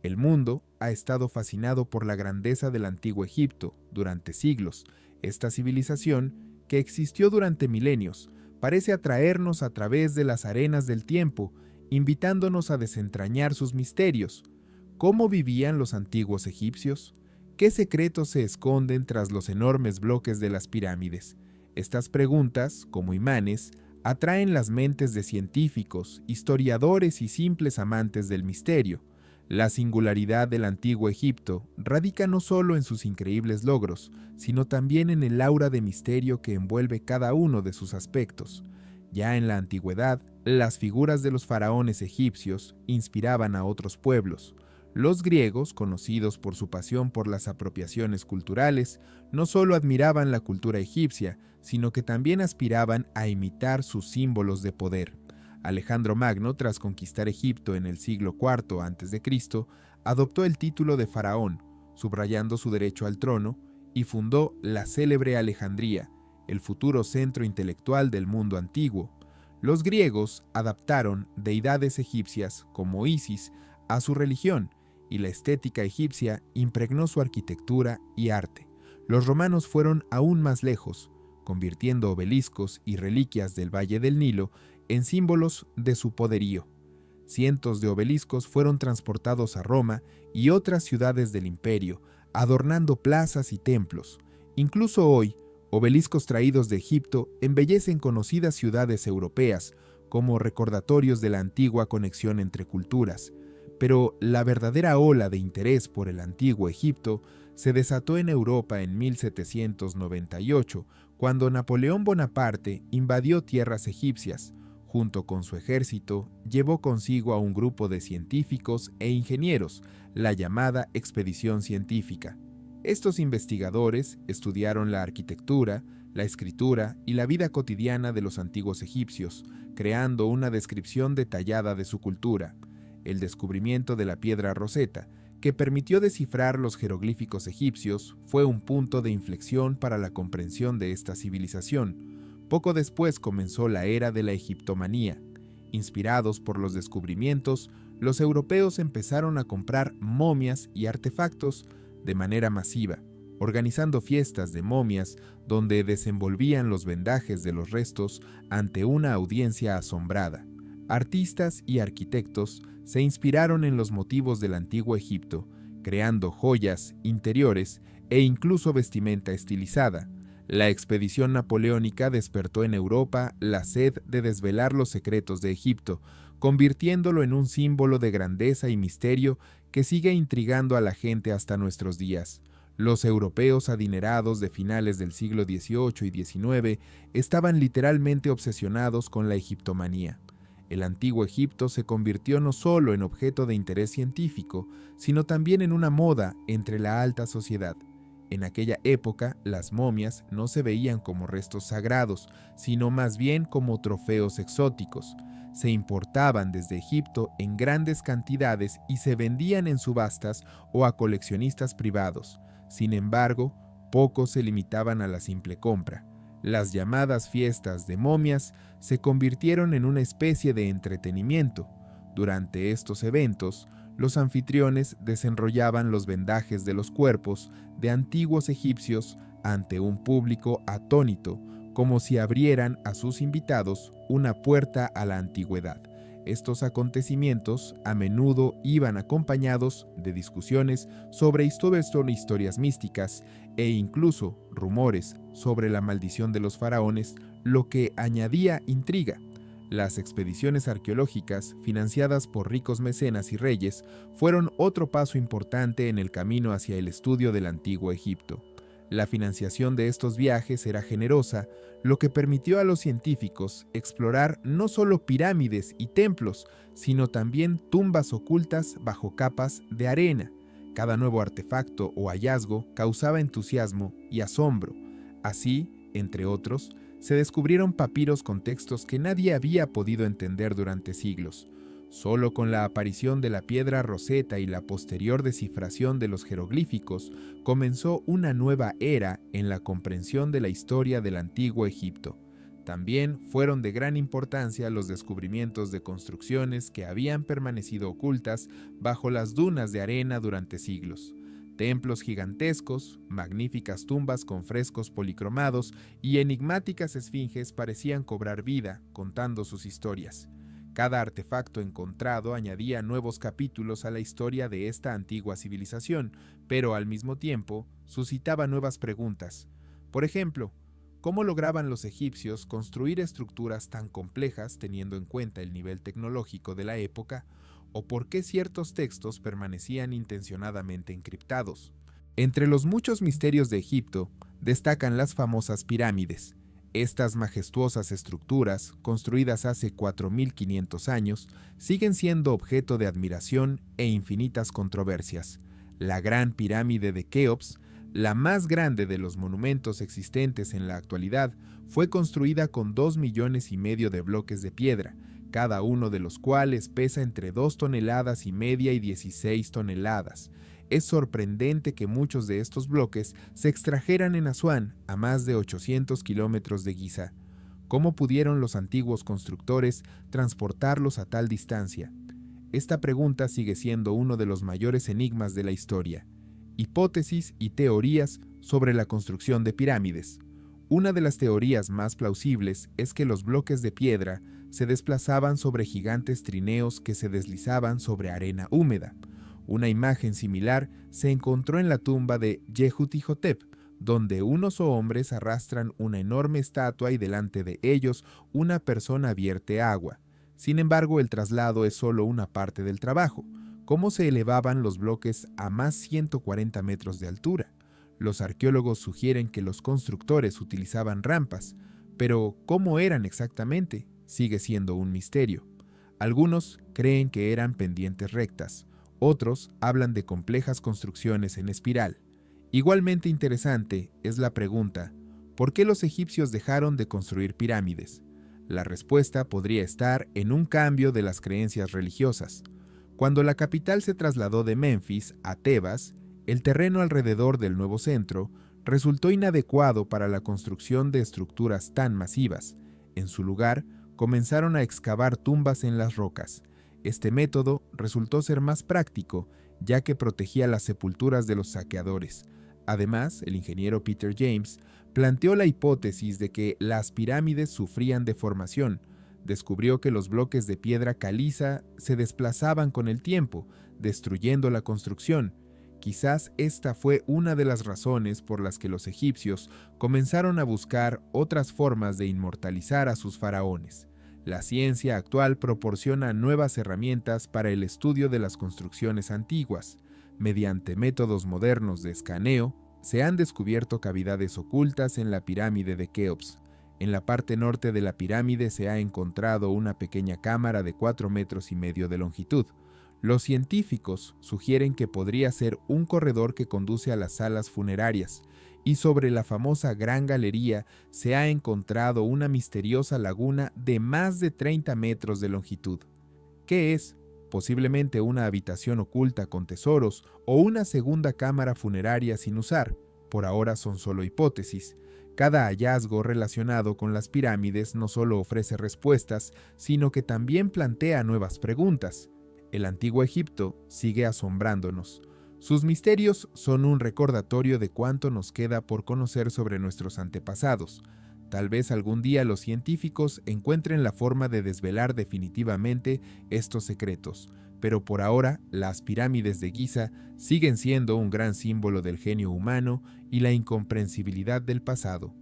El mundo ha estado fascinado por la grandeza del antiguo Egipto durante siglos. Esta civilización, que existió durante milenios, parece atraernos a través de las arenas del tiempo, invitándonos a desentrañar sus misterios. ¿Cómo vivían los antiguos egipcios? ¿Qué secretos se esconden tras los enormes bloques de las pirámides? Estas preguntas, como imanes, atraen las mentes de científicos, historiadores y simples amantes del misterio. La singularidad del antiguo Egipto radica no solo en sus increíbles logros, sino también en el aura de misterio que envuelve cada uno de sus aspectos. Ya en la antigüedad, las figuras de los faraones egipcios inspiraban a otros pueblos. Los griegos, conocidos por su pasión por las apropiaciones culturales, no solo admiraban la cultura egipcia, sino que también aspiraban a imitar sus símbolos de poder. Alejandro Magno, tras conquistar Egipto en el siglo IV a.C., adoptó el título de faraón, subrayando su derecho al trono, y fundó la célebre Alejandría, el futuro centro intelectual del mundo antiguo. Los griegos adaptaron deidades egipcias como Isis a su religión, y la estética egipcia impregnó su arquitectura y arte. Los romanos fueron aún más lejos, convirtiendo obeliscos y reliquias del Valle del Nilo en símbolos de su poderío. Cientos de obeliscos fueron transportados a Roma y otras ciudades del imperio, adornando plazas y templos. Incluso hoy, obeliscos traídos de Egipto embellecen conocidas ciudades europeas como recordatorios de la antigua conexión entre culturas. Pero la verdadera ola de interés por el antiguo Egipto se desató en Europa en 1798, cuando Napoleón Bonaparte invadió tierras egipcias. Junto con su ejército, llevó consigo a un grupo de científicos e ingenieros, la llamada Expedición Científica. Estos investigadores estudiaron la arquitectura, la escritura y la vida cotidiana de los antiguos egipcios, creando una descripción detallada de su cultura. El descubrimiento de la piedra Rosetta, que permitió descifrar los jeroglíficos egipcios, fue un punto de inflexión para la comprensión de esta civilización. Poco después comenzó la era de la egiptomanía. Inspirados por los descubrimientos, los europeos empezaron a comprar momias y artefactos de manera masiva, organizando fiestas de momias donde desenvolvían los vendajes de los restos ante una audiencia asombrada. Artistas y arquitectos se inspiraron en los motivos del antiguo Egipto, creando joyas, interiores e incluso vestimenta estilizada. La expedición napoleónica despertó en Europa la sed de desvelar los secretos de Egipto, convirtiéndolo en un símbolo de grandeza y misterio que sigue intrigando a la gente hasta nuestros días. Los europeos adinerados de finales del siglo XVIII y XIX estaban literalmente obsesionados con la egiptomanía. El antiguo Egipto se convirtió no solo en objeto de interés científico, sino también en una moda entre la alta sociedad. En aquella época, las momias no se veían como restos sagrados, sino más bien como trofeos exóticos. Se importaban desde Egipto en grandes cantidades y se vendían en subastas o a coleccionistas privados. Sin embargo, pocos se limitaban a la simple compra. Las llamadas fiestas de momias se convirtieron en una especie de entretenimiento. Durante estos eventos, los anfitriones desenrollaban los vendajes de los cuerpos de antiguos egipcios ante un público atónito, como si abrieran a sus invitados una puerta a la antigüedad. Estos acontecimientos a menudo iban acompañados de discusiones sobre historias místicas e incluso rumores sobre la maldición de los faraones, lo que añadía intriga. Las expediciones arqueológicas, financiadas por ricos mecenas y reyes, fueron otro paso importante en el camino hacia el estudio del antiguo Egipto. La financiación de estos viajes era generosa, lo que permitió a los científicos explorar no solo pirámides y templos, sino también tumbas ocultas bajo capas de arena. Cada nuevo artefacto o hallazgo causaba entusiasmo y asombro. Así, entre otros, se descubrieron papiros con textos que nadie había podido entender durante siglos. Solo con la aparición de la piedra Rosetta y la posterior descifración de los jeroglíficos, comenzó una nueva era en la comprensión de la historia del antiguo Egipto. También fueron de gran importancia los descubrimientos de construcciones que habían permanecido ocultas bajo las dunas de arena durante siglos. Templos gigantescos, magníficas tumbas con frescos policromados y enigmáticas esfinges parecían cobrar vida contando sus historias. Cada artefacto encontrado añadía nuevos capítulos a la historia de esta antigua civilización, pero al mismo tiempo suscitaba nuevas preguntas. Por ejemplo, ¿cómo lograban los egipcios construir estructuras tan complejas teniendo en cuenta el nivel tecnológico de la época? ¿O por qué ciertos textos permanecían intencionadamente encriptados? Entre los muchos misterios de Egipto destacan las famosas pirámides. Estas majestuosas estructuras, construidas hace 4.500 años, siguen siendo objeto de admiración e infinitas controversias. La Gran Pirámide de Keops, la más grande de los monumentos existentes en la actualidad, fue construida con 2,5 millones de bloques de piedra, cada uno de los cuales pesa entre 2,5 toneladas y 16 toneladas. Es sorprendente que muchos de estos bloques se extrajeran en Asuán, a más de 800 kilómetros de Giza. ¿Cómo pudieron los antiguos constructores transportarlos a tal distancia? Esta pregunta sigue siendo uno de los mayores enigmas de la historia. Hipótesis y teorías sobre la construcción de pirámides. Una de las teorías más plausibles es que los bloques de piedra se desplazaban sobre gigantes trineos que se deslizaban sobre arena húmeda. Una imagen similar se encontró en la tumba de Yehutihotep, donde unos hombres arrastran una enorme estatua y delante de ellos una persona vierte agua. Sin embargo, el traslado es solo una parte del trabajo. ¿Cómo se elevaban los bloques a más 140 metros de altura? Los arqueólogos sugieren que los constructores utilizaban rampas, pero ¿cómo eran exactamente? Sigue siendo un misterio. Algunos creen que eran pendientes rectas, otros hablan de complejas construcciones en espiral. Igualmente interesante es la pregunta, ¿por qué los egipcios dejaron de construir pirámides? La respuesta podría estar en un cambio de las creencias religiosas. Cuando la capital se trasladó de Menfis a Tebas, el terreno alrededor del nuevo centro resultó inadecuado para la construcción de estructuras tan masivas. En su lugar, comenzaron a excavar tumbas en las rocas. Este método resultó ser más práctico, ya que protegía las sepulturas de los saqueadores. Además, el ingeniero Peter James planteó la hipótesis de que las pirámides sufrían deformación. Descubrió que los bloques de piedra caliza se desplazaban con el tiempo, destruyendo la construcción. Quizás esta fue una de las razones por las que los egipcios comenzaron a buscar otras formas de inmortalizar a sus faraones. La ciencia actual proporciona nuevas herramientas para el estudio de las construcciones antiguas. Mediante métodos modernos de escaneo, se han descubierto cavidades ocultas en la pirámide de Keops. En la parte norte de la pirámide se ha encontrado una pequeña cámara de 4,5 metros de longitud. Los científicos sugieren que podría ser un corredor que conduce a las salas funerarias, y sobre la famosa Gran Galería se ha encontrado una misteriosa laguna de más de 30 metros de longitud. ¿Qué es? Posiblemente una habitación oculta con tesoros o una segunda cámara funeraria sin usar. Por ahora son solo hipótesis. Cada hallazgo relacionado con las pirámides no solo ofrece respuestas, sino que también plantea nuevas preguntas. El antiguo Egipto sigue asombrándonos. Sus misterios son un recordatorio de cuánto nos queda por conocer sobre nuestros antepasados. Tal vez algún día los científicos encuentren la forma de desvelar definitivamente estos secretos, pero por ahora las pirámides de Giza siguen siendo un gran símbolo del genio humano y la incomprensibilidad del pasado.